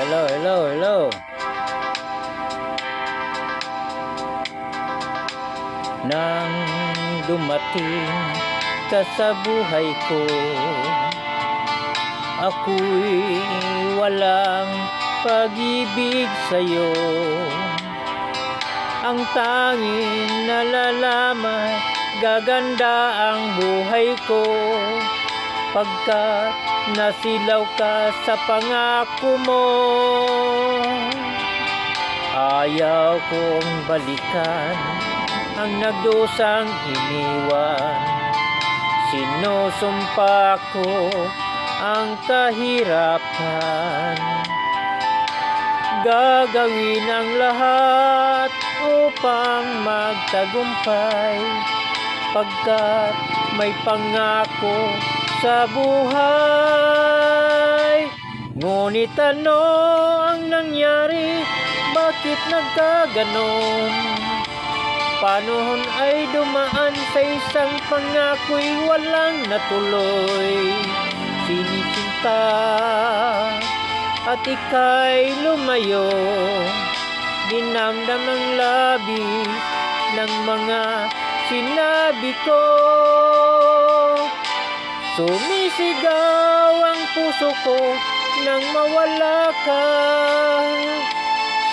hello. Nang dumating ka sa buhay ko, ako'y walang pag-ibig sa'yo. Ang tanging nalalaman, gaganda ang buhay ko, pagkat nasilaw ka sa pangako mo. Ayaw kong balikan ang nagdusang iniwan. Sinusumpa ko ang kahirapan. Gagawin ang lahat upang magtagumpay, pagkat may pangako sa buhay. Ngunit ano ang nangyari? Bakit nagkaganon? Panahon ay dumaan sa isang pangako'y walang natuloy. Sinisinta at ika'y lumayo, dinamdam ng labis ng mga sinabi ko. Sumisigaw ang puso ko nang mawala ka.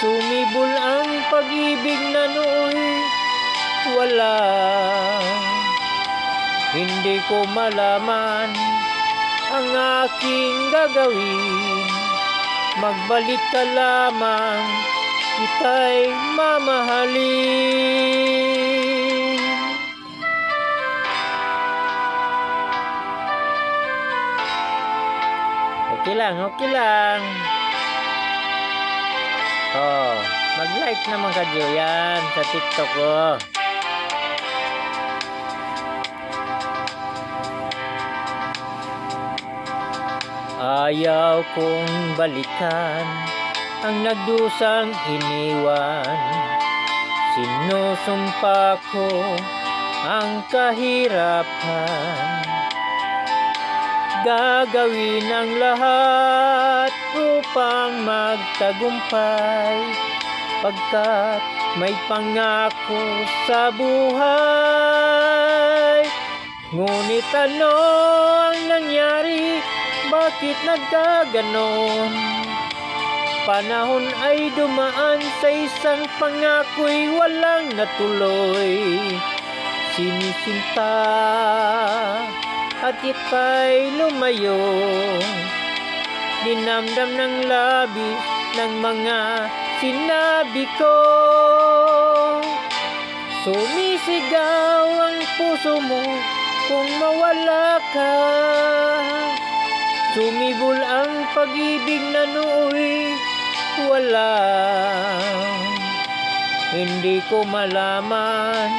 Sumibol ang pag-ibig na nooy wala. Hindi ko malaman ang aking gagawin. Magbalik ka lamang, kita'y mamahalin. Okay lang. Mag-like naman ka yan sa TikTok ko. Ayaw kong balikan ang nagdusang iniwan. Sinusumpa ko ang kahirapan. Gagawin ang lahat upang magtagumpay, pagkat may pangako sa buhay. Ngunit ano ang nangyari? Bakit nagkaganon? Panahon ay dumaan sa isang pangako'y walang natuloy. Sinisinta at ika'y lumayo, dinamdam ng labis ng mga sinabi ko. Sumisigaw ang puso mo kung mawala ka. Sumibol ang pag-ibig na nooy wala. Hindi ko malaman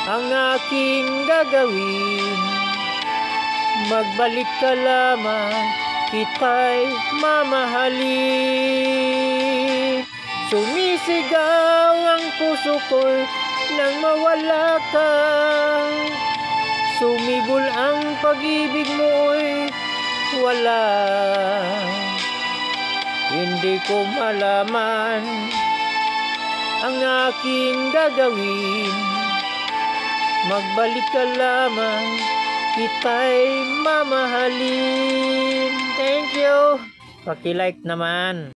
ang aking gagawin. Magbalik ka lamang, kita'y mamahalin. Sumisigaw ang puso ko nang mawala ka. Sumibol ang pag-ibig mo'y wala. Hindi ko malaman ang aking gagawin. Magbalik ka lamang, kita'y mamahalin. Thank you. Paki-like naman.